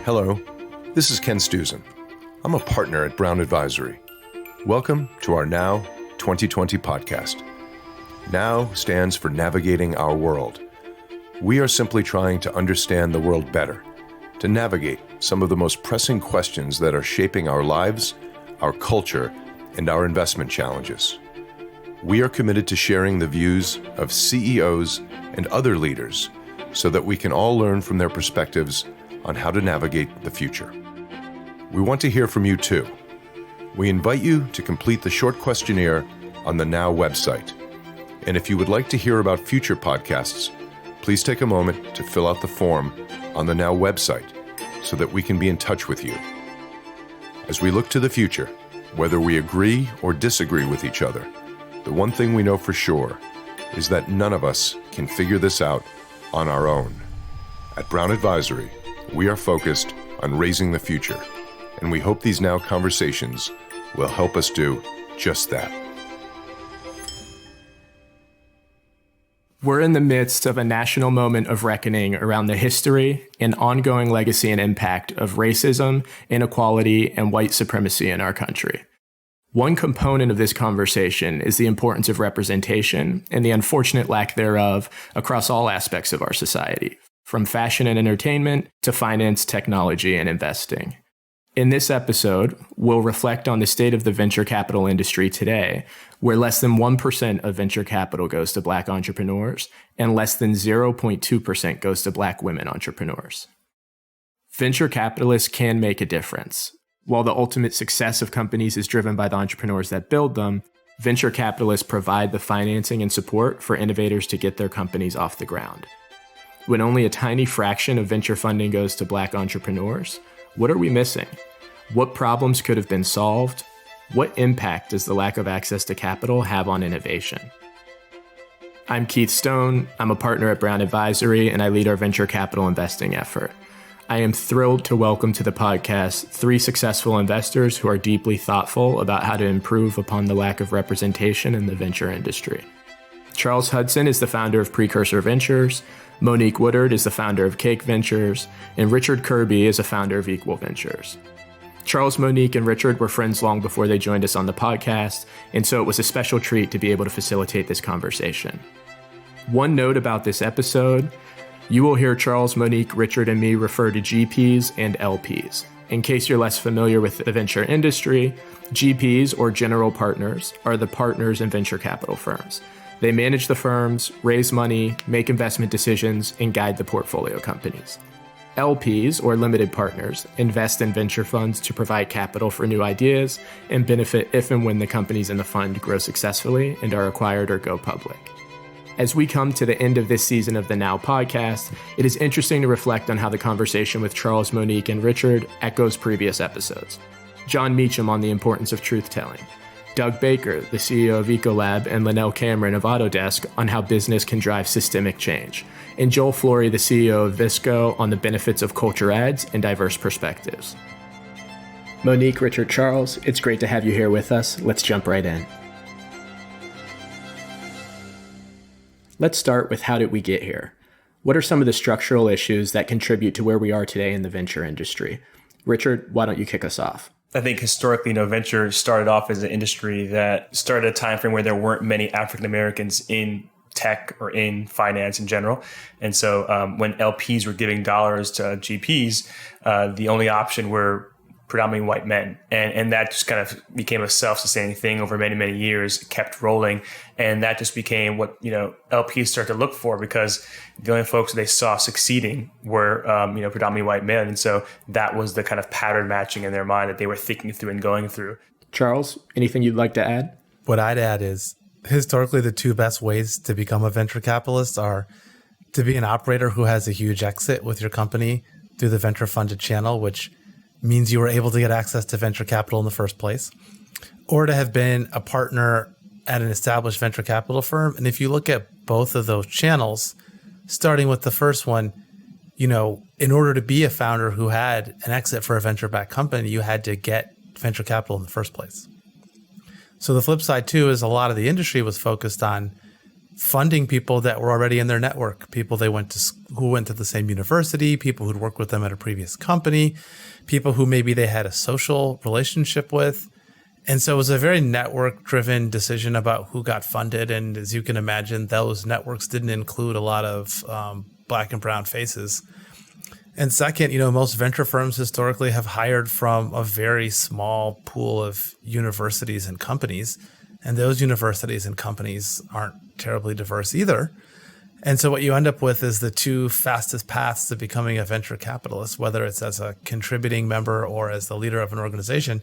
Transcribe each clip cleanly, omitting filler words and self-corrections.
Hello, this is Ken Stuzen. I'm a partner at Brown Advisory. Welcome to our Now 2020 podcast. Now stands for navigating our world. We are simply trying to understand the world better, to navigate some of the most pressing questions that are shaping our lives, our culture, and our investment challenges. We are committed to sharing the views of CEOs and other leaders so that we can all learn from their perspectives on how to navigate the future. We want to hear from you too. We invite you to complete the short questionnaire on the Now website. And if you would like to hear about future podcasts, please take a moment to fill out the form on the Now website so that we can be in touch with you. As we look to the future, whether we agree or disagree with each other, the one thing we know for sure is that none of us can figure this out on our own. At Brown Advisory, we are focused on raising the future, and we hope these Now conversations will help us do just that. We're in the midst of a national moment of reckoning around the history and ongoing legacy and impact of racism, inequality, and white supremacy in our country. One component of this conversation is the importance of representation and the unfortunate lack thereof across all aspects of our society, from fashion and entertainment to finance, technology, and investing. In this episode, we'll reflect on the state of the venture capital industry today, where less than 1% of venture capital goes to Black entrepreneurs and less than 0.2% goes to Black women entrepreneurs. Venture capitalists can make a difference. While the ultimate success of companies is driven by the entrepreneurs that build them, venture capitalists provide the financing and support for innovators to get their companies off the ground. When only a tiny fraction of venture funding goes to Black entrepreneurs, what are we missing? What problems could have been solved? What impact does the lack of access to capital have on innovation? I'm Keith Stone. I'm a partner at Brown Advisory, and I lead our venture capital investing effort. I am thrilled to welcome to the podcast three successful investors who are deeply thoughtful about how to improve upon the lack of representation in the venture industry. Charles Hudson is the founder of Precursor Ventures, Monique Woodard is the founder of Cake Ventures, and Richard Kerby is a founder of Equal Ventures. Charles, Monique, and Richard were friends long before they joined us on the podcast, and so it was a special treat to be able to facilitate this conversation. One note about this episode: you will hear Charles, Monique, Richard, and me refer to GPs and LPs. In case you're less familiar with the venture industry, GPs, or general partners, are the partners in venture capital firms. They manage the firms, raise money, make investment decisions, and guide the portfolio companies. LPs, or limited partners, invest in venture funds to provide capital for new ideas and benefit if and when the companies in the fund grow successfully and are acquired or go public. As we come to the end of this season of the Now podcast, it is interesting to reflect on how the conversation with Charles, Monique, and Richard echoes previous episodes. John Meacham on the importance of truth-telling. Doug Baker, the CEO of Ecolab, and Linnell Cameron of Autodesk on how business can drive systemic change. And Joel Flory, the CEO of Visco, on the benefits of culture ads and diverse perspectives. Monique, Richard, Charles, it's great to have you here with us. Let's jump right in. Let's start with how did we get here? What are some of the structural issues that contribute to where we are today in the venture industry? Richard, why don't you kick us off? I think historically, venture started off as an industry that started a time frame where there weren't many African Americans in tech or in finance in general. And so when LPs were giving dollars to GPs, the only option were predominantly white men. And that just kind of became a self-sustaining thing over many, many years, kept rolling. And that just became what, LPs started to look for, because the only folks they saw succeeding were, predominantly white men. And so that was the kind of pattern matching in their mind that they were thinking through and going through. Charles, anything you'd like to add? What I'd add is historically, the two best ways to become a venture capitalist are to be an operator who has a huge exit with your company through the venture funded channel, which means you were able to get access to venture capital in the first place, or to have been a partner at an established venture capital firm. And if you look at both of those channels, starting with the first one, in order to be a founder who had an exit for a venture-backed company, you had to get venture capital in the first place. So the flip side too is a lot of the industry was focused on funding people that were already in their network, people who went to the same university, people who'd worked with them at a previous company, people who maybe they had a social relationship with. And so it was a very network-driven decision about who got funded. And as you can imagine, those networks didn't include a lot of Black and brown faces. And second, most venture firms historically have hired from a very small pool of universities and companies. And those universities and companies aren't terribly diverse either. And so what you end up with is the two fastest paths to becoming a venture capitalist, whether it's as a contributing member or as the leader of an organization,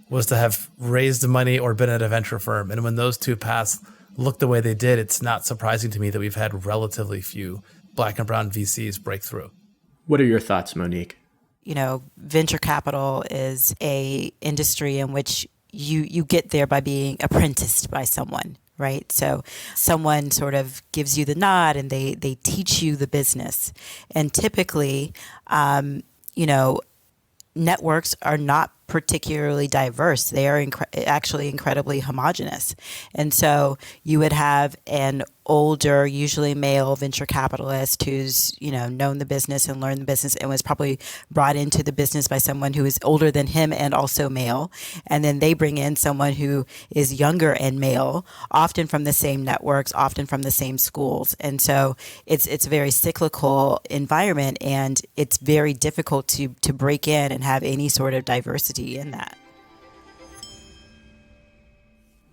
was to have raised money or been at a venture firm. And when those two paths look the way they did, it's not surprising to me that we've had relatively few Black and brown VCs break through. What are your thoughts, Monique? Venture capital is a industry in which you get there by being apprenticed by someone, right? So someone sort of gives you the nod and they teach you the business. And typically, networks are not particularly diverse. They are actually incredibly homogenous. And so you would have an older, usually male venture capitalist who's, known the business and learned the business and was probably brought into the business by someone who is older than him and also male. And then they bring in someone who is younger and male, often from the same networks, often from the same schools. And so it's a very cyclical environment, and it's very difficult to break in and have any sort of diversity in that.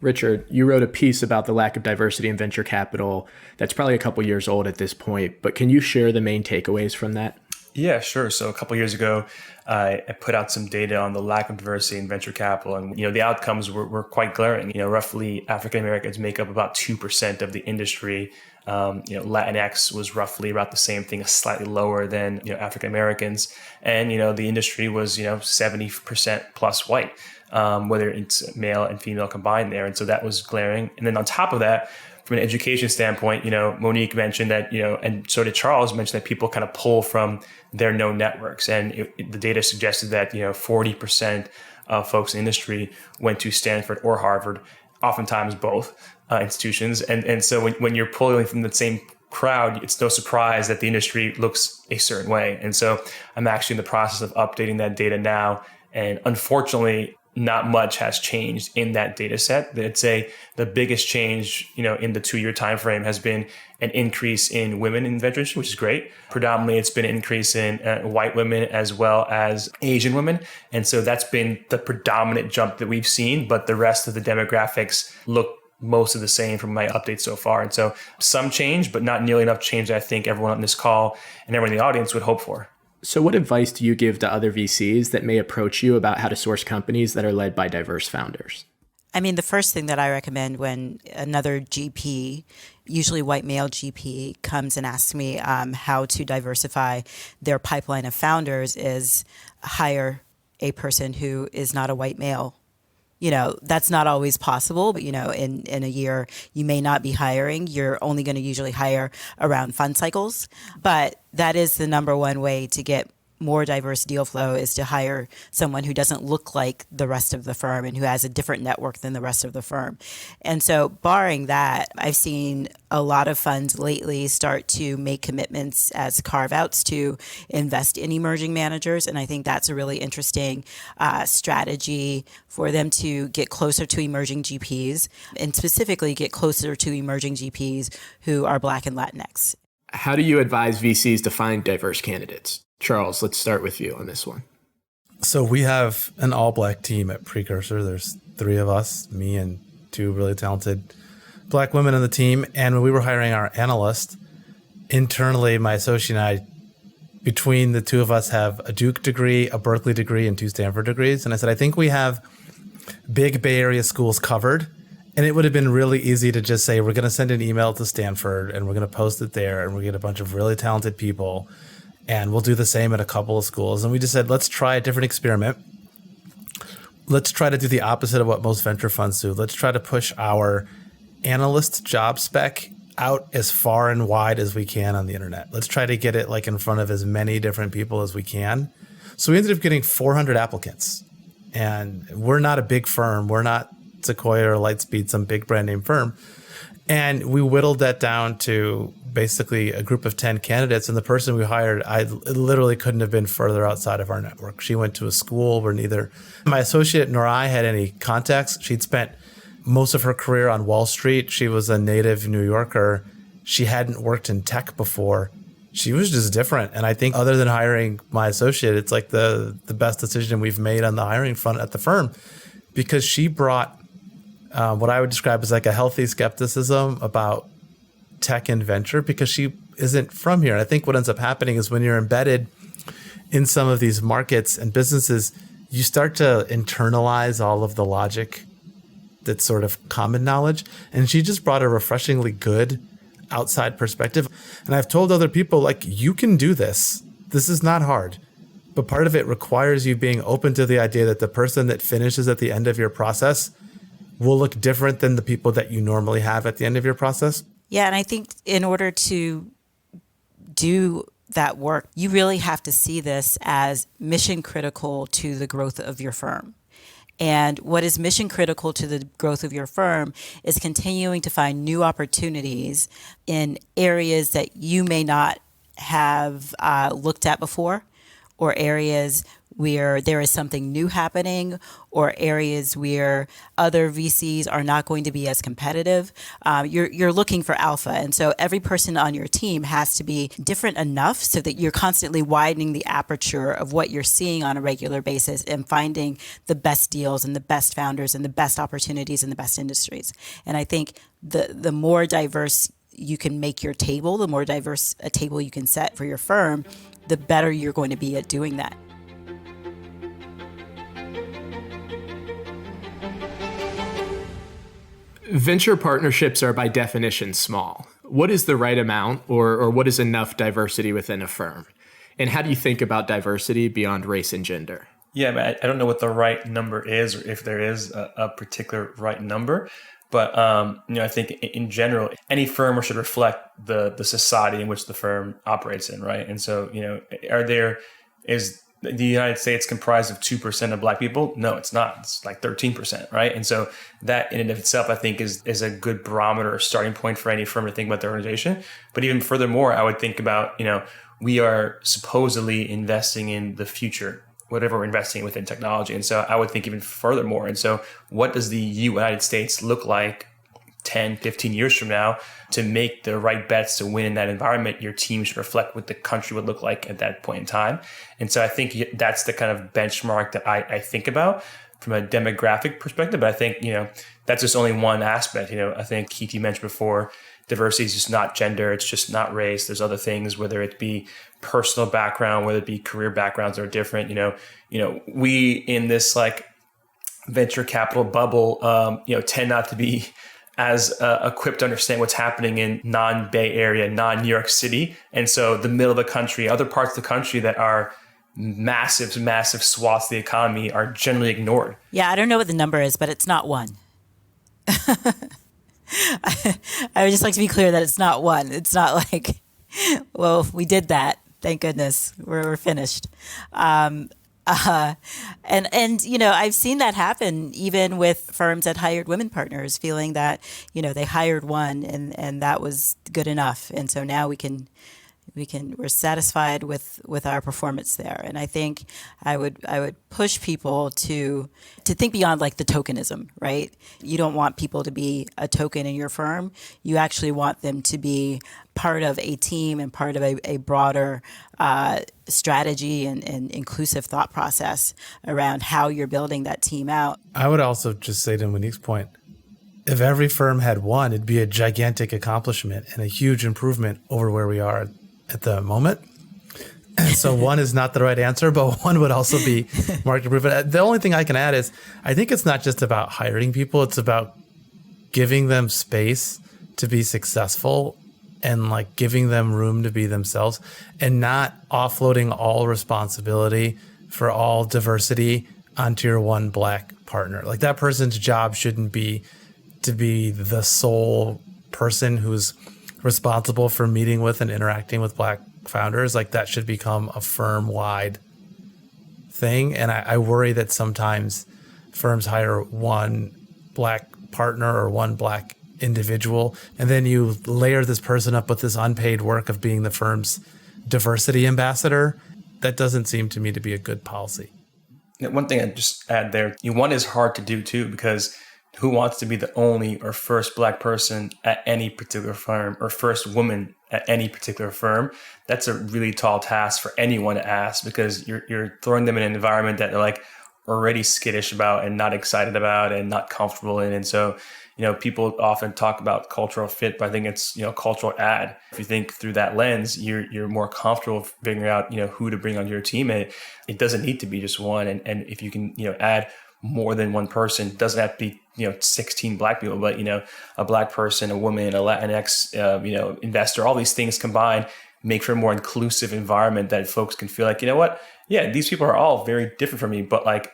Richard, you wrote a piece about the lack of diversity in venture capital that's probably a couple years old at this point, but can you share the main takeaways from that? Yeah, sure. So a couple years ago, I put out some data on the lack of diversity in venture capital, and the outcomes were quite glaring. Roughly African Americans make up about 2% of the industry. Latinx was roughly about the same thing, slightly lower than African Americans, and the industry was 70% plus white, whether it's male and female combined there, and so that was glaring. And then on top of that, from an education standpoint, Monique mentioned that, and so did Charles mention that people kind of pull from their known networks. And the data suggested that, 40% of folks in the industry went to Stanford or Harvard, oftentimes both institutions. And so when you're pulling from the same crowd, it's no surprise that the industry looks a certain way. And so I'm actually in the process of updating that data now. And unfortunately, not much has changed in that data set. I'd say the biggest change, in the 2-year time frame has been an increase in women in venture, which is great. Predominantly, it's been an increase in white women as well as Asian women. And so that's been the predominant jump that we've seen, but the rest of the demographics look most of the same from my updates so far. And so some change, but not nearly enough change that I think everyone on this call and everyone in the audience would hope for. So what advice do you give to other VCs that may approach you about how to source companies that are led by diverse founders? I mean, the first thing that I recommend when another GP, usually white male GP, comes and asks me how to diversify their pipeline of founders is hire a person who is not a white male. That's not always possible, but, in a year, you may not be hiring. You're only going to usually hire around fund cycles. But that is the number one way to get more diverse deal flow, is to hire someone who doesn't look like the rest of the firm and who has a different network than the rest of the firm. And so barring that, I've seen a lot of funds lately start to make commitments as carve-outs to invest in emerging managers. And I think that's a really interesting strategy for them to get closer to emerging GPs, and specifically get closer to emerging GPs who are Black and Latinx. How do you advise VCs to find diverse candidates? Charles, let's start with you on this one. So we have an all-Black team at Precursor. There's 3 of us, me and 2 really talented Black women on the team. And when we were hiring our analyst, internally, my associate and I, between the 2 of us, have a Duke degree, a Berkeley degree, and 2 Stanford degrees. And I said, I think we have big Bay Area schools covered. And it would have been really easy to just say, we're going to send an email to Stanford and we're going to post it there and we'll get a bunch of really talented people. And we'll do the same at a couple of schools. And we just said, let's try a different experiment. Let's try to do the opposite of what most venture funds do. Let's try to push our analyst job spec out as far and wide as we can on the internet. Let's try to get it in front of as many different people as we can. So we ended up getting 400 applicants. And we're not a big firm. We're not Sequoia or Lightspeed, some big brand name firm. And we whittled that down to basically a group of 10 candidates. And the person we hired, I literally couldn't have been further outside of our network. She went to a school where neither my associate nor I had any contacts. She'd spent most of her career on Wall Street. She was a native New Yorker. She hadn't worked in tech before. She was just different. And I think other than hiring my associate, it's like the best decision we've made on the hiring front at the firm, because she brought what I would describe as like a healthy skepticism about tech and venture, because she isn't from here. And I think what ends up happening is when you're embedded in some of these markets and businesses, you start to internalize all of the logic that's sort of common knowledge. And she just brought a refreshingly good outside perspective. And I've told other people, like, you can do this. This is not hard. But part of it requires you being open to the idea that the person that finishes at the end of your process will look different than the people that you normally have at the end of your process. Yeah, and I think in order to do that work, you really have to see this as mission critical to the growth of your firm. And what is mission critical to the growth of your firm is continuing to find new opportunities in areas that you may not have looked at before, or areas where there is something new happening, or areas where other VCs are not going to be as competitive. You're looking for alpha. And so every person on your team has to be different enough so that you're constantly widening the aperture of what you're seeing on a regular basis and finding the best deals and the best founders and the best opportunities in the best industries. And I think the more diverse you can make your table, the more diverse a table you can set for your firm, the better you're going to be at doing that. Venture partnerships are by definition small. What is the right amount, or what is enough diversity within a firm? And how do you think about diversity beyond race and gender? Yeah, I don't know what the right number is, or if there is a particular right number. But I think in general, any firm should reflect the society in which the firm operates in, right? And so, is the United States comprised of 2% of Black people? No, it's not. It's like 13%, right? And so that in and of itself, I think, is a good barometer or starting point for any firm to think about their organization. But even furthermore, I would think about, we are supposedly investing in the future, whatever we're investing within technology. And so I would think even furthermore. And so what does the United States look like 10, 15 years from now? To make the right bets to win in that environment, your team should reflect what the country would look like at that point in time. And so I think that's the kind of benchmark that I think about from a demographic perspective. But I think, that's just only one aspect. I think Keith, you mentioned before, diversity is just not gender. It's just not race. There's other things, whether it be personal background, whether it be career backgrounds that are different. We in this like venture capital bubble, tend not to be as equipped to understand what's happening in non-Bay Area, non-New York City. And so the middle of the country, other parts of the country that are massive swaths of the economy are generally ignored. Yeah, I don't know what the number is, but it's not one. I would just like to be clear that it's not one. It's not like, well, we did that. Thank goodness. We're finished. I've seen that happen even with firms that hired women partners, feeling that, they hired one and that was good enough. And so now we're satisfied with our performance there. And I think I would push people to think beyond like the tokenism, right? You don't want people to be a token in your firm. You actually want them to be part of a team and part of a broader strategy and inclusive thought process around how you're building that team out. I would also just say to Monique's point, if every firm had one, it'd be a gigantic accomplishment and a huge improvement over where we are at the moment. And so one is not the right answer, but one would also be market improvement. The only thing I can add is I think it's not just about hiring people. It's about giving them space to be successful and like giving them room to be themselves and not offloading all responsibility for all diversity onto your one Black partner. Like that person's job shouldn't be to be the sole person who's responsible for meeting with and interacting with Black founders. Like that should become a firm-wide thing. And I worry that sometimes firms hire one Black partner or one Black individual, and then you layer this person up with this unpaid work of being the firm's diversity ambassador. That doesn't seem to me to be a good policy. One thing I'd just add there, one is hard to do too, because who wants to be the only or first Black person at any particular firm or first woman at any particular firm? That's a really tall task for anyone to ask, because you're throwing them in an environment that they're like already skittish about and not excited about and not comfortable in. And so, people often talk about cultural fit, but I think it's, cultural add. If you think through that lens, you're more comfortable figuring out, who to bring on your team. And it doesn't need to be just one. And if you can, add more than one person, it doesn't have to be, 16 Black people, but, a Black person, a woman, a Latinx, investor, all these things combined make for a more inclusive environment that folks can feel like, yeah, these people are all very different from me, but like,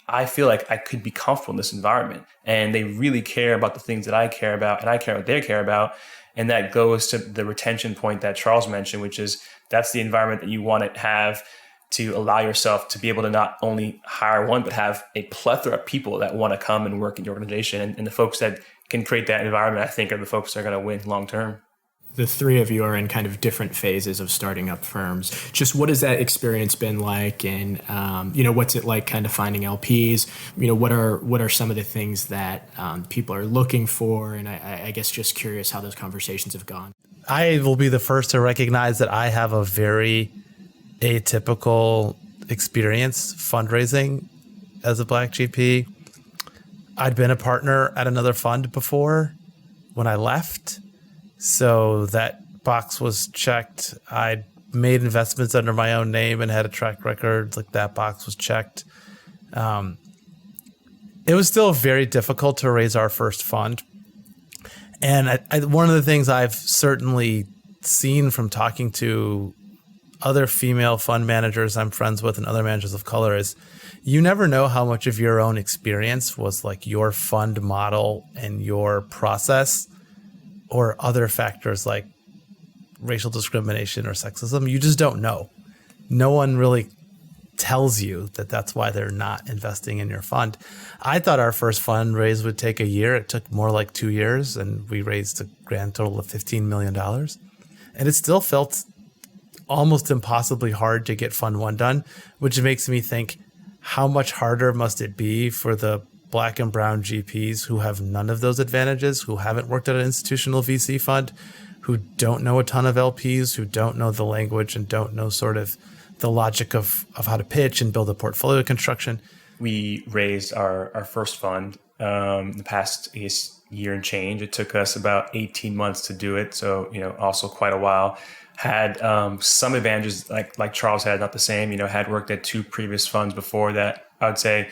I feel like I could be comfortable in this environment, and they really care about the things that I care about, and I care what they care about. And that goes to the retention point that Charles mentioned, which is that's the environment that you want to have to allow yourself to be able to not only hire one, but have a plethora of people that want to come and work in your organization. And the folks that can create that environment, I think, are the folks that are going to win long term. The three of you are in kind of different phases of starting up firms. Just what has that experience been like? And, what's it like kind of finding LPs? What are some of the things that people are looking for? And I guess just curious how those conversations have gone. I will be the first to recognize that I have a very atypical experience fundraising as a Black GP. I'd been a partner at another fund before when I left, so that box was checked. I'd made investments under my own name and had a track record. Like, that box was checked. It was still very difficult to raise our first fund. And one of the things I've certainly seen from talking to other female fund managers I'm friends with and other managers of color is you never know how much of your own experience was like your fund model and your process, or other factors like racial discrimination or sexism. You just don't know. No one really tells you that that's why they're not investing in your fund. I thought our first fundraise would take a year. It took more like 2 years, and we raised a grand total of $15 million. And it still felt almost impossibly hard to get Fund 1 done, which makes me think, how much harder must it be for the Black and brown GPs who have none of those advantages, who haven't worked at an institutional VC fund, who don't know a ton of LPs, who don't know the language and don't know sort of the logic of how to pitch and build a portfolio construction. We raised our first fund the past, I guess, year and change. It took us about 18 months to do it. So, also quite a while. Had some advantages like Charles had, not the same, had worked at two previous funds before that I would say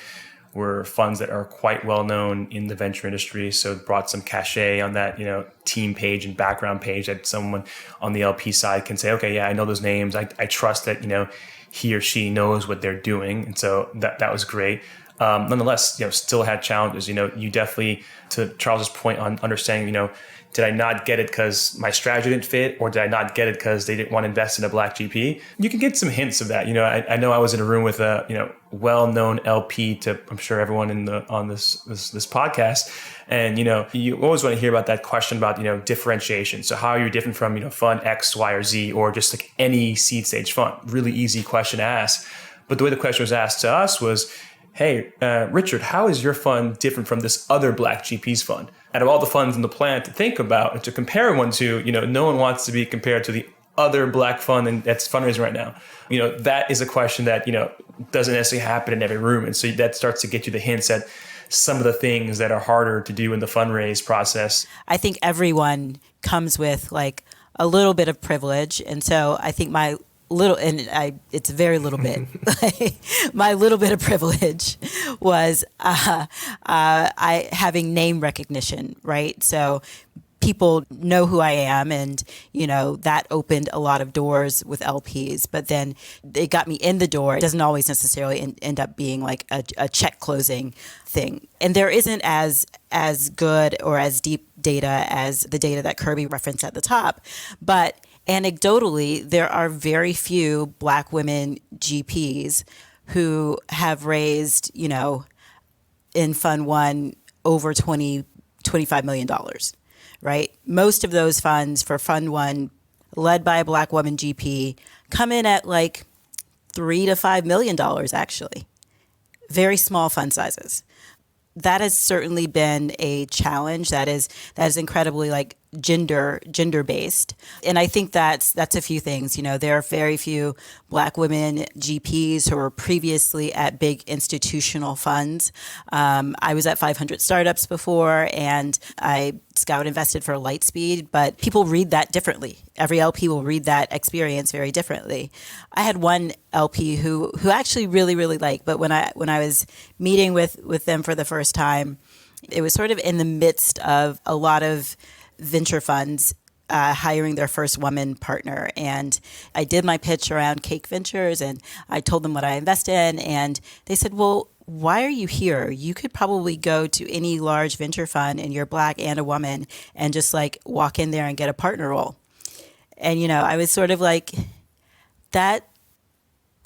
were funds that are quite well known in the venture industry. So it brought some cachet on that, team page and background page that someone on the LP side can say, okay, yeah, I know those names. I trust that, he or she knows what they're doing. And so that was great. Nonetheless, still had challenges. You definitely, to Charles's point on understanding, did I not get it because my strategy didn't fit, or did I not get it because they didn't want to invest in a Black GP? You can get some hints of that. I know I was in a room with a well-known LP to, I'm sure, everyone on this podcast, and you always want to hear about that question about differentiation. So how are you different from fund X, Y, or Z, or just like any seed stage fund? Really easy question to ask, but the way the question was asked to us was, hey, Richard, how is your fund different from this other Black GP's fund? Out of all the funds in the planet to think about and to compare one to, no one wants to be compared to the other Black fund that's fundraising right now. That is a question that, doesn't necessarily happen in every room. And so that starts to get you the hints at some of the things that are harder to do in the fundraise process. I think everyone comes with like a little bit of privilege. And so I think it's a very little bit. My little bit of privilege was I having name recognition, right? So people know who I am, and that opened a lot of doors with LPs. But then it got me in the door. It doesn't always necessarily end up being like a check closing thing. And there isn't as good or as deep data as the data that Kerby referenced at the top, but anecdotally, there are very few Black women GPs who have raised, in Fund 1 over $25 million, right? Most of those funds for Fund 1, led by a Black woman GP, come in at like $3 to $5 million, actually. Very small fund sizes. That has certainly been a challenge. That is incredibly like gender based, and I think that's a few things. There are very few Black women GPs who were previously at big institutional funds. I was at 500 startups before, and I scout invested for Lightspeed, but people read that differently. Every LP will read that experience very differently. I had one LP who actually really liked, but when I was meeting with them for the first time, it was sort of in the midst of a lot of venture funds hiring their first woman partner. And I did my pitch around Cake Ventures, and I told them what I invest in. And they said, well, why are you here? You could probably go to any large venture fund and you're Black and a woman and just like walk in there and get a partner role. And, I was sort of like, that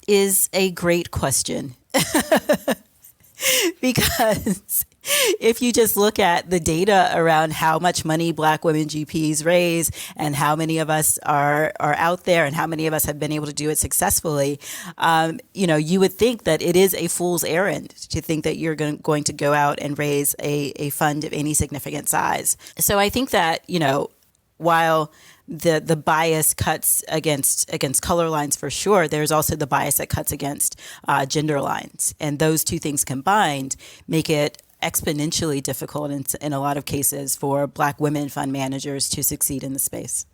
is a great question. Because if you just look at the data around how much money Black women GPs raise and how many of us are out there and how many of us have been able to do it successfully, you would think that it is a fool's errand to think that you're going to go out and raise a fund of any significant size. So I think that, while the bias cuts against color lines for sure, there's also the bias that cuts against gender lines. And those two things combined make it exponentially difficult in a lot of cases for Black women fund managers to succeed in the space.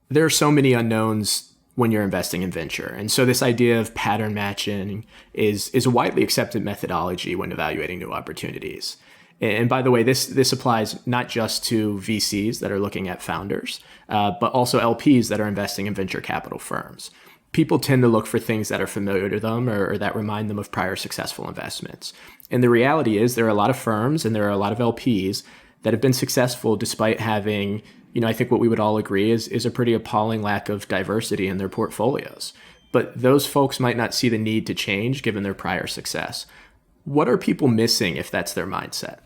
There are so many unknowns when you're investing in venture. And so this idea of pattern matching is a widely accepted methodology when evaluating new opportunities. And by the way, this applies not just to VCs that are looking at founders, but also LPs that are investing in venture capital firms. People tend to look for things that are familiar to them or that remind them of prior successful investments. And the reality is there are a lot of firms and there are a lot of LPs that have been successful despite having, I think what we would all agree is a pretty appalling lack of diversity in their portfolios. But those folks might not see the need to change given their prior success. What are people missing if that's their mindset?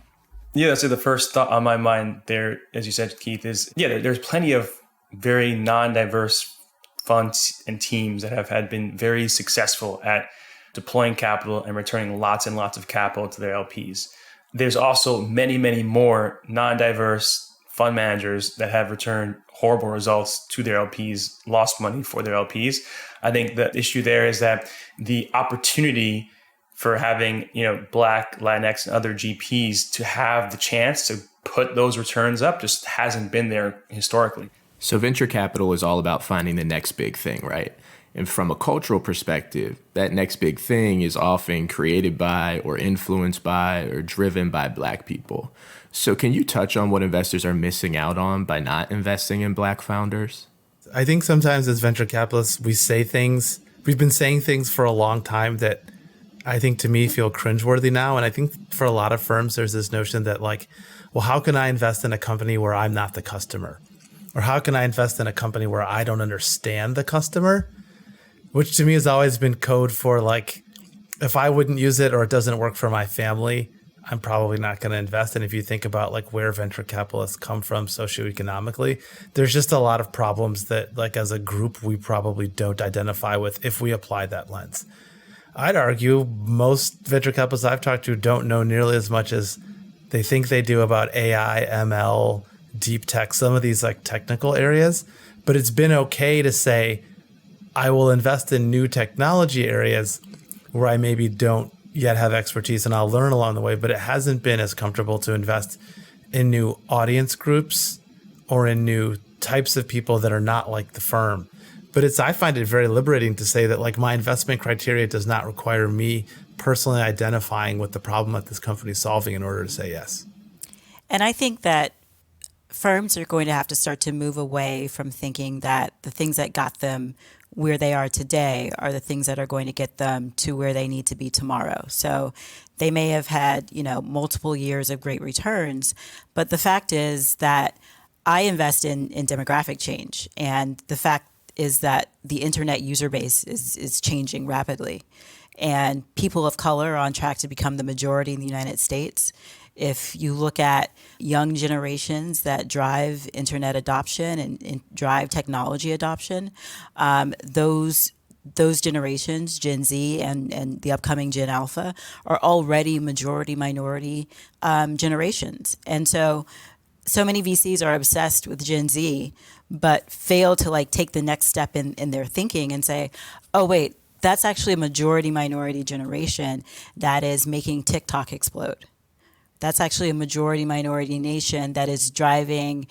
Yeah, so the first thought on my mind there, as you said, Keith, is there's plenty of very non-diverse funds and teams that have been very successful at deploying capital and returning lots and lots of capital to their LPs. There's also many, many more non-diverse fund managers that have returned horrible results to their LPs, lost money for their LPs. I think the issue there is that the opportunity for having, Black, Latinx, and other GPs to have the chance to put those returns up just hasn't been there historically. So venture capital is all about finding the next big thing, right? And from a cultural perspective, that next big thing is often created by or influenced by or driven by Black people. So can you touch on what investors are missing out on by not investing in Black founders? I think sometimes as venture capitalists, we've been saying things for a long time that I think to me feel cringeworthy now. And I think for a lot of firms, there's this notion that how can I invest in a company where I'm not the customer? Or how can I invest in a company where I don't understand the customer? Which to me has always been code for if I wouldn't use it or it doesn't work for my family, I'm probably not going to invest. And if you think about where venture capitalists come from socioeconomically, there's just a lot of problems that as a group, we probably don't identify with if we apply that lens. I'd argue most venture capitalists I've talked to don't know nearly as much as they think they do about AI, ML, deep tech, some of these technical areas. But it's been okay to say, I will invest in new technology areas where I maybe don't yet have expertise and I'll learn along the way. But it hasn't been as comfortable to invest in new audience groups or in new types of people that are not like the firm. But I find it very liberating to say that my investment criteria does not require me personally identifying with the problem that this company is solving in order to say yes. And I think that firms are going to have to start to move away from thinking that the things that got them where they are today are the things that are going to get them to where they need to be tomorrow. So they may have had, multiple years of great returns, but the fact is that I invest in demographic change. And the fact is that the internet user base is changing rapidly. And people of color are on track to become the majority in the United States. If you look at young generations that drive internet adoption and drive technology adoption, those generations, Gen Z and the upcoming Gen Alpha, are already majority minority generations. And so many VCs are obsessed with Gen Z, but fail to like take the next step in their thinking and say, oh, wait, that's actually a majority minority generation that is making TikTok explode. That's actually a majority minority nation that is driving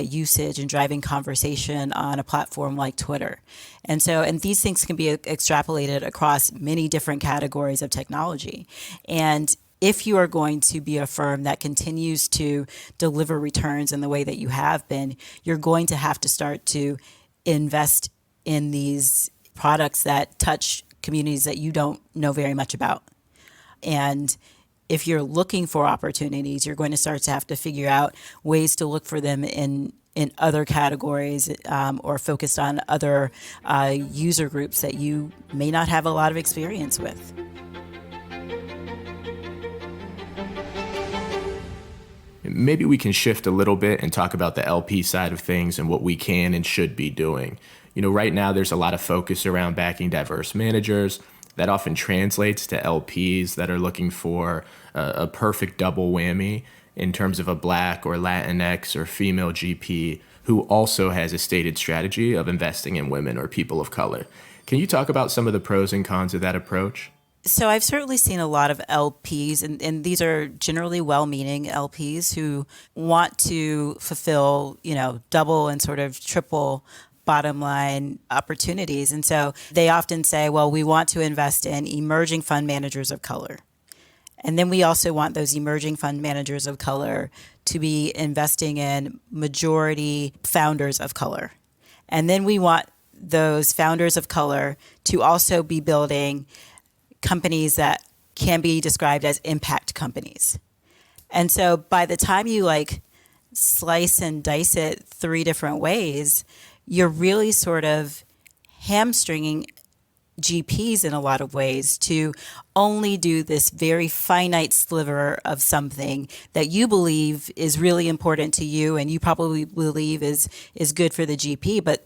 usage and driving conversation on a platform like Twitter. And these things can be extrapolated across many different categories of technology. And if you are going to be a firm that continues to deliver returns in the way that you have been, you're going to have to start to invest in these products that touch communities that you don't know very much about. And if you're looking for opportunities, you're going to start to have to figure out ways to look for them in other categories or focused on other user groups that you may not have a lot of experience with. Maybe we can shift a little bit and talk about the LP side of things and what we can and should be doing. Right now there's a lot of focus around backing diverse managers. That often translates to LPs that are looking for a perfect double whammy in terms of a Black or Latinx or female GP who also has a stated strategy of investing in women or people of color. Can you talk about some of the pros and cons of that approach? So I've certainly seen a lot of LPs, and these are generally well-meaning LPs who want to fulfill, double and sort of triple bottom line opportunities. And so they often say, well, we want to invest in emerging fund managers of color. And then we also want those emerging fund managers of color to be investing in majority founders of color. And then we want those founders of color to also be building companies that can be described as impact companies. And so by the time you slice and dice it 3 different ways, you're really sort of hamstringing GPs in a lot of ways to only do this very finite sliver of something that you believe is really important to you and you probably believe is good for the GP, but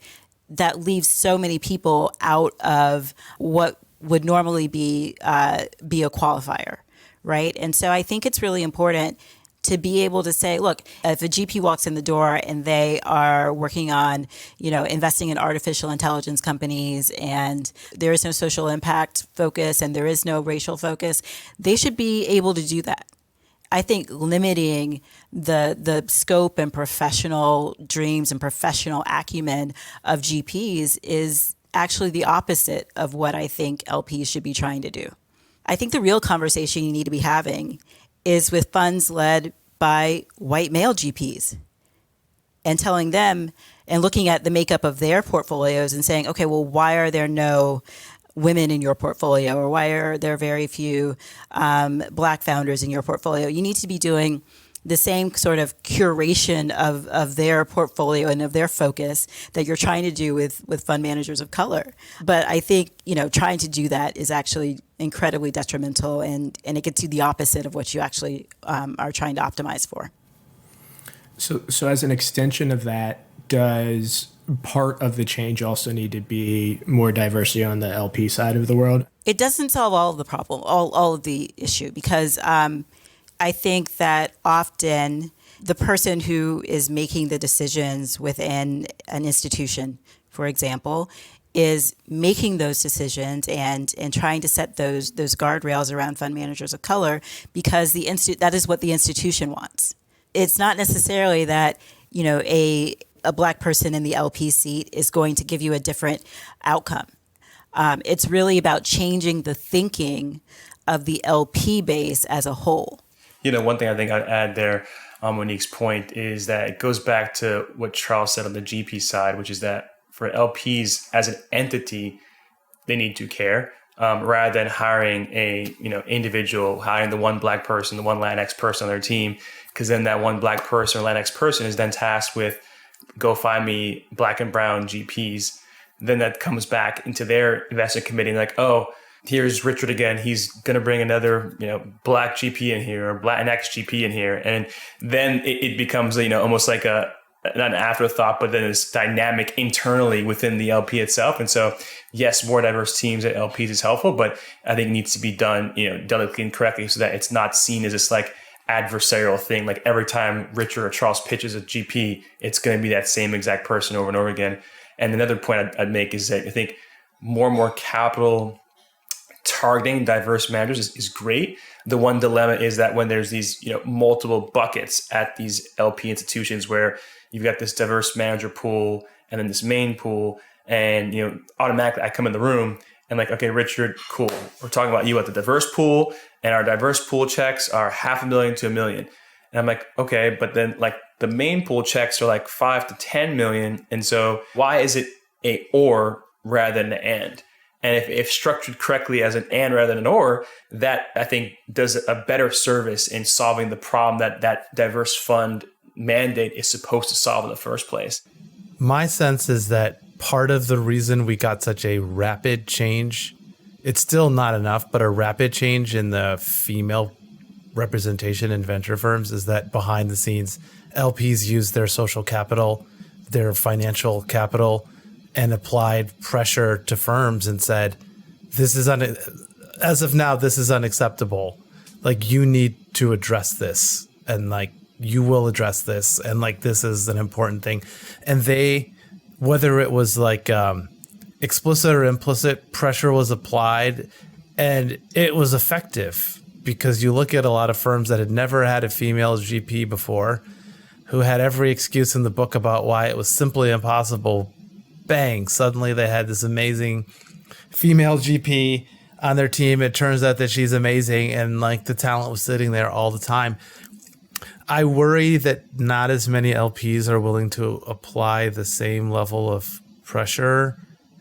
that leaves so many people out of what would normally be a qualifier, right? And so I think it's really important to be able to say, look, if a GP walks in the door and they are working on, investing in artificial intelligence companies and there is no social impact focus and there is no racial focus, they should be able to do that. I think limiting the scope and professional dreams and professional acumen of GPs is actually the opposite of what I think LPs should be trying to do. I think the real conversation you need to be having is with funds led by white male GPs and telling them and looking at the makeup of their portfolios and saying, okay, well, why are there no women in your portfolio or why are there very few Black founders in your portfolio? You need to be doing the same sort of curation of their portfolio and of their focus that you're trying to do with fund managers of color. But I think, trying to do that is actually incredibly detrimental and it gets you the opposite of what you actually are trying to optimize for. So as an extension of that, does part of the change also need to be more diversity on the LP side of the world? It doesn't solve all of the problem, all of the issue, because I think that often the person who is making the decisions within an institution, for example, is making those decisions and trying to set those guardrails around fund managers of color because that is what the institution wants. It's not necessarily that, a Black person in the LP seat is going to give you a different outcome. It's really about changing the thinking of the LP base as a whole. One thing I think I'd add there on Monique's point is that it goes back to what Charles said on the GP side, which is that for LPs as an entity, they need to care rather than hiring hiring the one Black person, the one Latinx person on their team, because then that one Black person or Latinx person is then tasked with go find me Black and brown GPs. Then that comes back into their investment committee and like, oh, here's Richard again. He's going to bring another, black GP in here or Latinx GP in here. And then it becomes, almost like not an afterthought, but then it's dynamic internally within the LP itself. And so, yes, more diverse teams at LPs is helpful, but I think it needs to be done, delicately and correctly so that it's not seen as this like adversarial thing. Like every time Richard or Charles pitches a GP, it's going to be that same exact person over and over again. And another point I'd make is that I think more and more capital targeting diverse managers is great. The one dilemma is that when there's these, multiple buckets at these LP institutions where you've got this diverse manager pool and then this main pool, and, automatically I come in the room and like, okay, Richard, cool. We're talking about you at the diverse pool, and our diverse pool checks are $500,000 to $1 million. And I'm like, okay, but then like the main pool checks are like 5 to 10 million. And so why is it a or rather than an and? And if structured correctly as an and rather than an or, that I think does a better service in solving the problem that diverse fund mandate is supposed to solve in the first place. My sense is that part of the reason we got such a rapid change, it's still not enough, but a rapid change in the female representation in venture firms is that behind the scenes, LPs used their social capital, their financial capital, and applied pressure to firms and said, this is as of now, this is unacceptable. Like, you need to address this, and like, you will address this, and like, this is an important thing. And they, whether it was like explicit or implicit, pressure was applied, and it was effective. Because you look at a lot of firms that had never had a female GP before, who had every excuse in the book about why it was simply impossible. Bang, suddenly they had this amazing female GP on their team. It turns out that she's amazing, and like the talent was sitting there all the time. I worry that not as many LPs are willing to apply the same level of pressure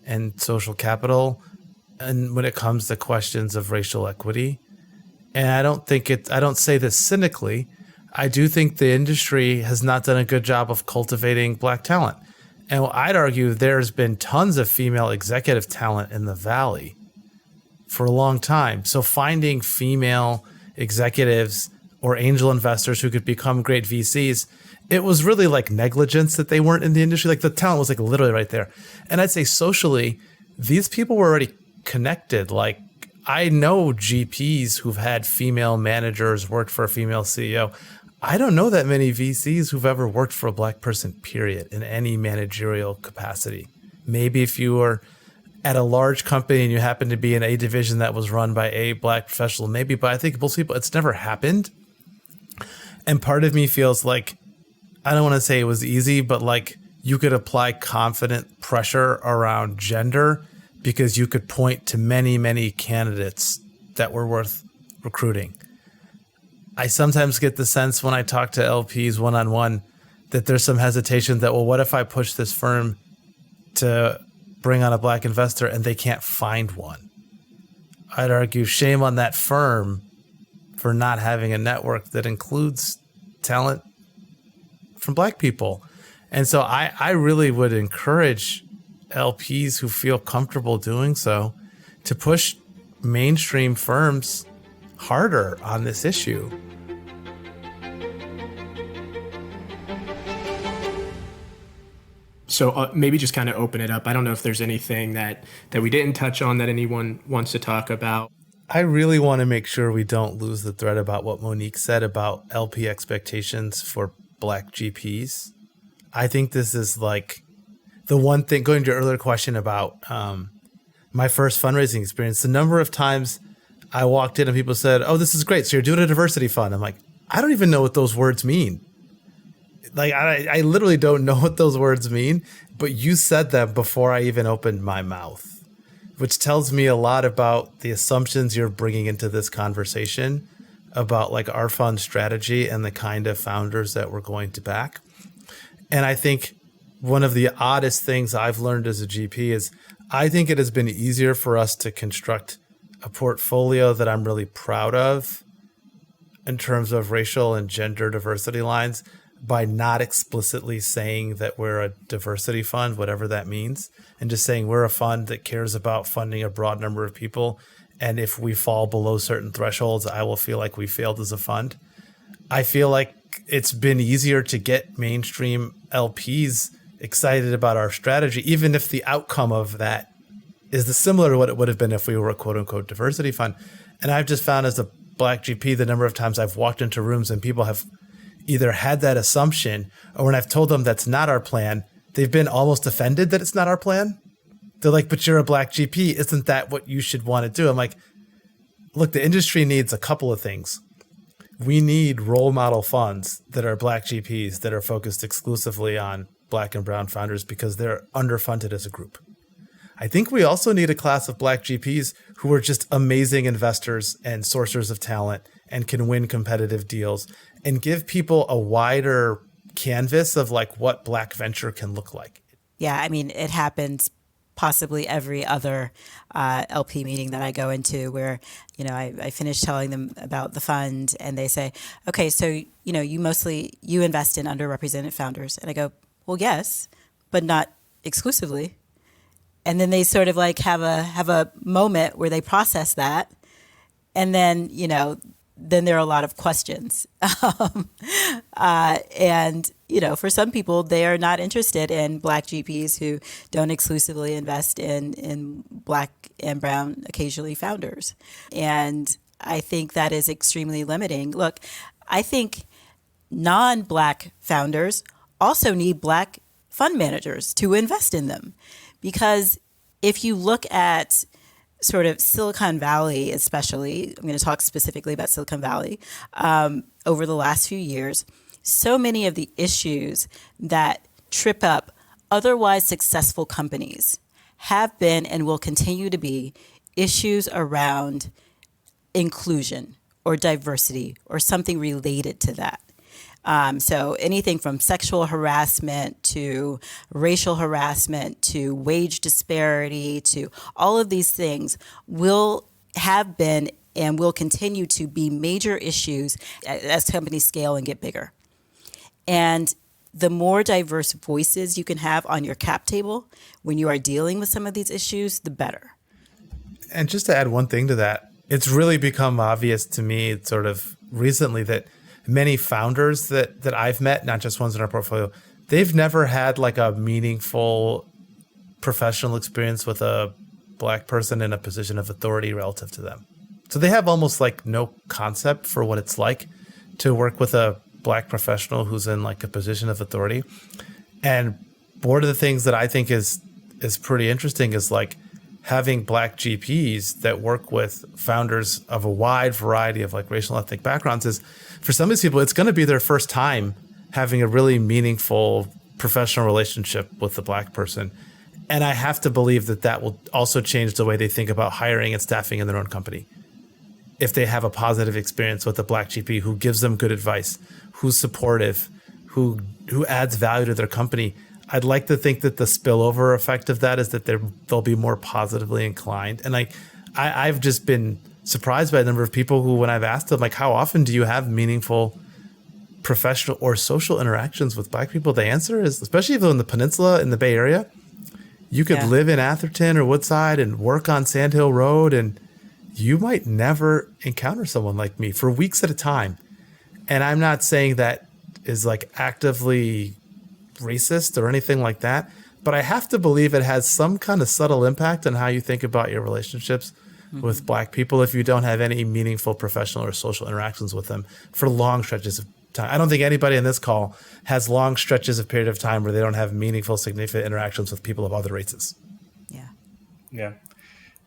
and social capital, and when it comes to questions of racial equity. And I don't say this cynically. I do think the industry has not done a good job of cultivating black talent. And I'd argue there's been tons of female executive talent in the Valley for a long time. So finding female executives or angel investors who could become great VCs, it was really like negligence that they weren't in the industry. Like the talent was like literally right there. And I'd say socially, these people were already connected. Like, I know GPs who've had female managers, worked for a female CEO. I don't know that many VCs who've ever worked for a black person, period, in any managerial capacity. Maybe if you were at a large company and you happen to be in a division that was run by a black professional, maybe, but I think most people, it's never happened. And part of me feels like, I don't want to say it was easy, but like you could apply confident pressure around gender because you could point to many, many candidates that were worth recruiting. I sometimes get the sense when I talk to LPs one-on-one that there's some hesitation that, well, what if I push this firm to bring on a black investor and they can't find one? I'd argue shame on that firm for not having a network that includes talent from black people. And so I really would encourage LPs who feel comfortable doing so to push mainstream firms harder on this issue. So maybe just kind of open it up. I don't know if there's anything that we didn't touch on that anyone wants to talk about. I really want to make sure we don't lose the thread about what Monique said about LP expectations for black GPs. I think this is like the one thing, going to your earlier question about my first fundraising experience, the number of times I walked in and people said, oh, this is great, so you're doing a diversity fund. I'm like, I don't even know what those words mean. Like, I literally don't know what those words mean, but you said them before I even opened my mouth, which tells me a lot about the assumptions you're bringing into this conversation about like our fund strategy and the kind of founders that we're going to back. And I think one of the oddest things I've learned as a GP is I think it has been easier for us to construct a portfolio that I'm really proud of in terms of racial and gender diversity lines by not explicitly saying that we're a diversity fund, whatever that means, and just saying we're a fund that cares about funding a broad number of people And if we fall below certain thresholds, I will feel like we failed as a fund. I feel like it's been easier to get mainstream LPs excited about our strategy, even if the outcome of that is similar to what it would have been if we were a quote unquote diversity fund. And I've just found as a Black GP, the number of times I've walked into rooms and people have either had that assumption, or when I've told them that's not our plan, they've been almost offended that it's not our plan. They're like, but you're a Black GP. Isn't that what you should want to do? I'm like, look, the industry needs a couple of things. We need role model funds that are Black GPs that are focused exclusively on Black and brown founders because they're underfunded as a group. I think we also need a class of Black GPs who are just amazing investors and sourcers of talent and can win competitive deals and give people a wider canvas of like what Black venture can look like. Yeah, I mean, it happens possibly every other LP meeting that I go into where, I finish telling them about the fund and they say, okay, so, you invest in underrepresented founders. And I go, well, yes, but not exclusively. And then they sort of like have a moment where they process that. And then, then there are a lot of questions. And, for some people, they are not interested in Black GPs who don't exclusively invest in Black and brown, occasionally founders. And I think that is extremely limiting. Look, I think non-Black founders also need Black fund managers to invest in them. Because if you look at sort of Silicon Valley, especially, I'm going to talk specifically about Silicon Valley, over the last few years, so many of the issues that trip up otherwise successful companies have been and will continue to be issues around inclusion or diversity or something related to that. So anything from sexual harassment to racial harassment to wage disparity to all of these things will have been and will continue to be major issues as companies scale and get bigger. And the more diverse voices you can have on your cap table when you are dealing with some of these issues, the better. And just to add one thing to that, it's really become obvious to me sort of recently that many founders that I've met, not just ones in our portfolio, they've never had like a meaningful professional experience with a Black person in a position of authority relative to them. So they have almost like no concept for what it's like to work with a Black professional who's in like a position of authority. And one of the things that I think is pretty interesting is like having Black GPs that work with founders of a wide variety of like racial and ethnic backgrounds is for some of these people, it's going to be their first time having a really meaningful professional relationship with the Black person. And I have to believe that will also change the way they think about hiring and staffing in their own company. If they have a positive experience with a Black GP who gives them good advice, who's supportive, who adds value to their company, I'd like to think that the spillover effect of that is that they'll be more positively inclined. And I've just been surprised by the number of people who, when I've asked them, like, how often do you have meaningful professional or social interactions with Black people? The answer is, especially if they're in the peninsula, in the Bay Area, you could live in Atherton or Woodside and work on Sand Hill Road, and you might never encounter someone like me for weeks at a time. And I'm not saying that is like actively racist or anything like that, but I have to believe it has some kind of subtle impact on how you think about your relationships with Black people if you don't have any meaningful professional or social interactions with them for long stretches of time. I don't think anybody in this call has long stretches of period of time where they don't have meaningful, significant interactions with people of other races. Yeah,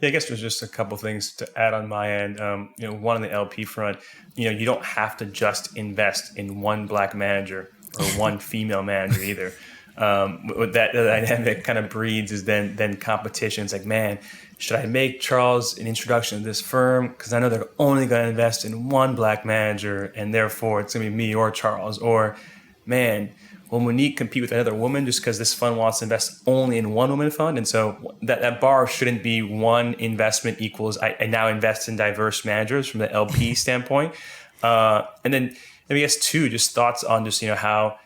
I guess there's just a couple things to add on my end. One on the LP front, you don't have to just invest in one Black manager or one female manager either. What that dynamic kind of breeds is then competition. It's like, man, should I make Charles an introduction to this firm? Because I know they're only going to invest in one Black manager, and therefore it's going to be me or Charles. Or, man, will Monique compete with another woman just because this fund wants to invest only in one woman fund? And so that bar shouldn't be one investment equals I now invest in diverse managers from the LP standpoint. And then I guess two, just thoughts on just how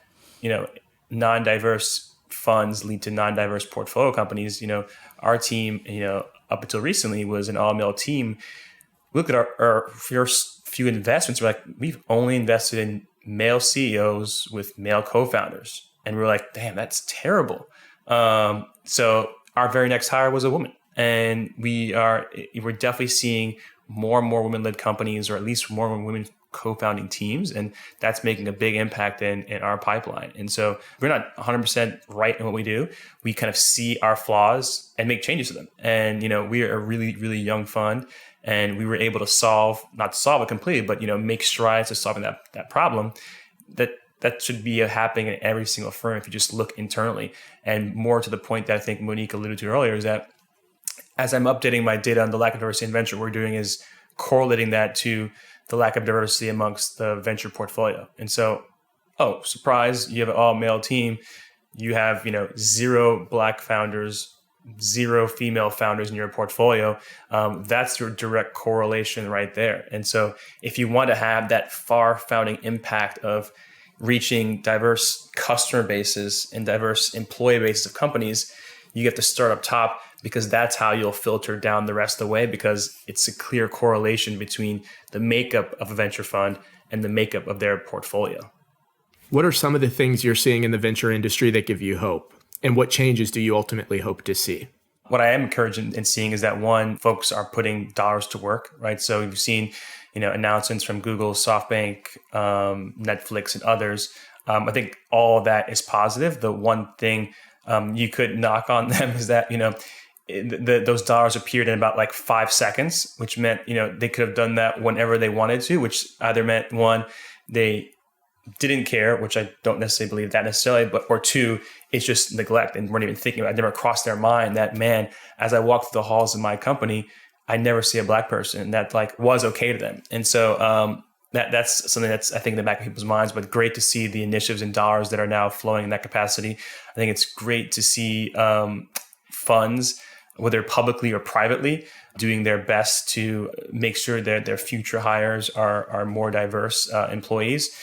non-diverse funds lead to non-diverse portfolio companies. Our team, up until recently was an all-male team. Look at our first few investments. We're like, we've only invested in male CEOs with male co-founders. And we're like, damn, that's terrible. So our very next hire was a woman. And we're definitely seeing more and more women-led companies, or at least more and more women co-founding teams. And that's making a big impact in our pipeline. And so we're not 100% right in what we do. We kind of see our flaws and make changes to them. And, we are a really, really young fund. And we were able to not solve it completely, but, make strides to solving that problem. That should be happening in every single firm if you just look internally. And more to the point that I think Monique alluded to earlier is that as I'm updating my data on the lack of diversity in venture, what we're doing is correlating that to the lack of diversity amongst the venture portfolio. And so, surprise, you have an all-male team. You have, 0 Black founders, 0 female founders in your portfolio. That's your direct correlation right there. And so if you want to have that far-founding impact of reaching diverse customer bases and diverse employee bases of companies, you have to start up top, because that's how you'll filter down the rest of the way, because it's a clear correlation between the makeup of a venture fund and the makeup of their portfolio. What are some of the things you're seeing in the venture industry that give you hope? And what changes do you ultimately hope to see? What I am encouraged in seeing is that, one, folks are putting dollars to work, right? So we've seen, announcements from Google, SoftBank, Netflix, and others. I think all of that is positive. The one thing you could knock on them is that, those dollars appeared in about 5 seconds, which meant, they could have done that whenever they wanted to, which either meant, one, they didn't care, which I don't necessarily believe that necessarily, or 2, it's just neglect and weren't even thinking about it. It never crossed their mind that, man, as I walk through the halls of my company, I never see a Black person that was okay to them. And so that's something that's, I think, in the back of people's minds, but great to see the initiatives and dollars that are now flowing in that capacity. I think it's great to see funds, whether publicly or privately, doing their best to make sure that their future hires are more diverse employees.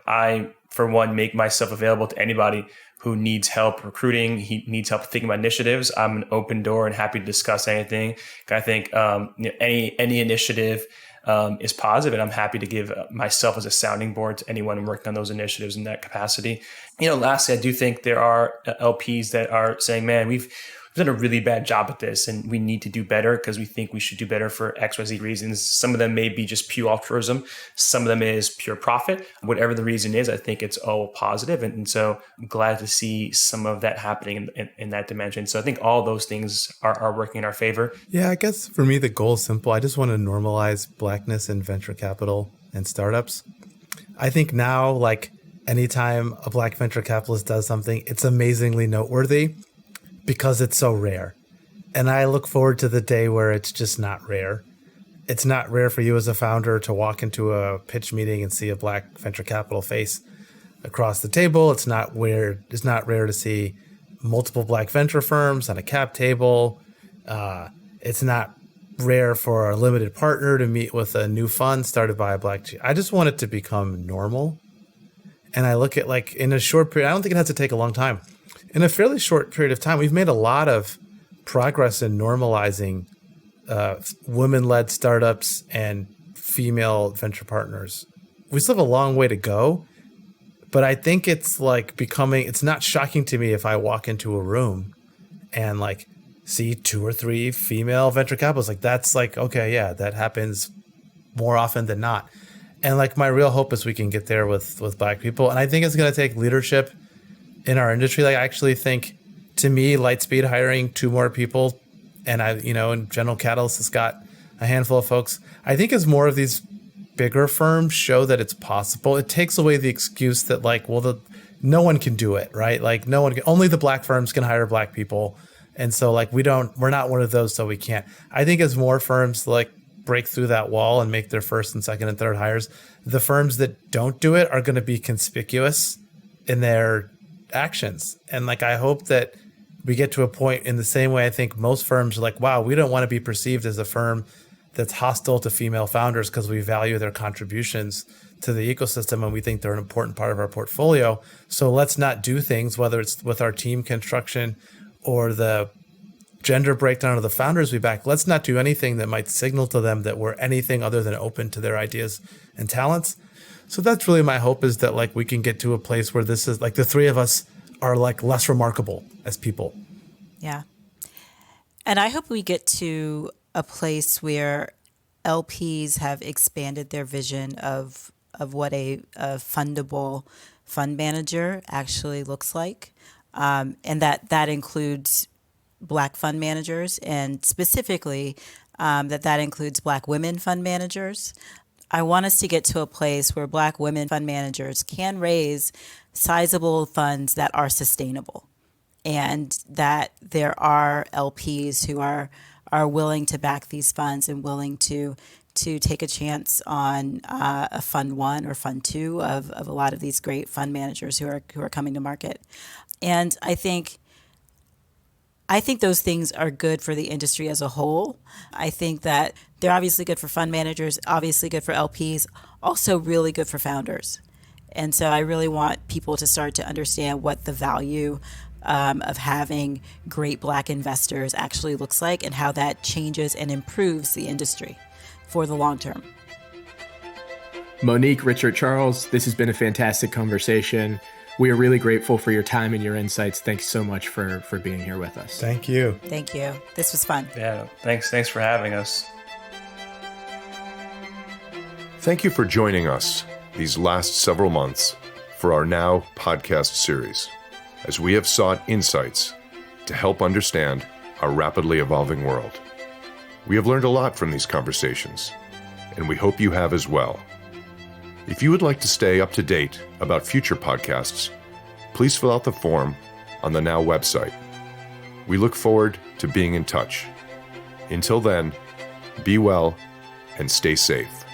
I, for one, make myself available to anybody who needs help recruiting, he needs help thinking about initiatives. I'm an open door and happy to discuss anything. I think any initiative is positive, and I'm happy to give myself as a sounding board to anyone working on those initiatives in that capacity. Lastly, I do think there are LPs that are saying, man, we've done a really bad job at this and we need to do better because we think we should do better for XYZ reasons. Some of them may be just pure altruism. Some of them is pure profit. Whatever the reason is, I think it's all positive. And so I'm glad to see some of that happening in that dimension. So I think all those things are working in our favor. Yeah, I guess for me, the goal is simple. I just want to normalize Blackness in venture capital and startups. I think now, anytime a Black venture capitalist does something, it's amazingly noteworthy because it's so rare. And I look forward to the day where it's just not rare. It's not rare for you as a founder to walk into a pitch meeting and see a Black venture capital face across the table. It's not rare to see multiple Black venture firms on a cap table. It's not rare for a limited partner to meet with a new fund started by a Black. I just want it to become normal. And I look at in a short period, I don't think it has to take a long time. In a fairly short period of time, we've made a lot of progress in normalizing women-led startups and female venture partners. We still have a long way to go, but I think it's it's not shocking to me if I walk into a room and see 2 or 3 female venture capitalists. That's okay, yeah, that happens more often than not. And my real hope is we can get there with Black people. And I think it's going to take leadership in our industry. I actually think, to me, Lightspeed hiring 2 more people, and and General Catalyst has got a handful of folks. I think as more of these bigger firms show that it's possible, it takes away the excuse that no one can do it, right? Only the Black firms can hire Black people. And so we're not one of those, so we can't. I think as more firms break through that wall and make their first and second and third hires, the firms that don't do it are going to be conspicuous in their actions. And I hope that we get to a point in the same way I think most firms are wow, we don't want to be perceived as a firm that's hostile to female founders because we value their contributions to the ecosystem and we think they're an important part of our portfolio. So let's not do things, whether it's with our team construction or the gender breakdown of the founders we back. Let's not do anything that might signal to them that we're anything other than open to their ideas and talents. So that's really my hope, is that like we can get to a place where this is like the three of us are like less remarkable as people. Yeah. And I hope we get to a place where LPs have expanded their vision of what a fundable fund manager actually looks like. And that includes Black fund managers, and specifically that includes Black women fund managers. I want us to get to a place where Black women fund managers can raise sizable funds that are sustainable, and that there are LPs who are willing to back these funds and willing to take a chance on a fund one or fund two of a lot of these great fund managers who are coming to market. And I think those things are good for the industry as a whole. I think that they're obviously good for fund managers, obviously good for LPs, also really good for founders. And so I really want people to start to understand what the value of having great Black investors actually looks like, and how that changes and improves the industry for the long term. Monique, Richard, Charles, this has been a fantastic conversation. We are really grateful for your time and your insights. Thanks so much for being here with us. Thank you. Thank you. This was fun. Yeah, thanks for having us. Thank you for joining us these last several months for our Now podcast series, as we have sought insights to help understand our rapidly evolving world. We have learned a lot from these conversations, and we hope you have as well. If you would like to stay up to date about future podcasts, please fill out the form on the Now website. We look forward to being in touch. Until then, be well and stay safe.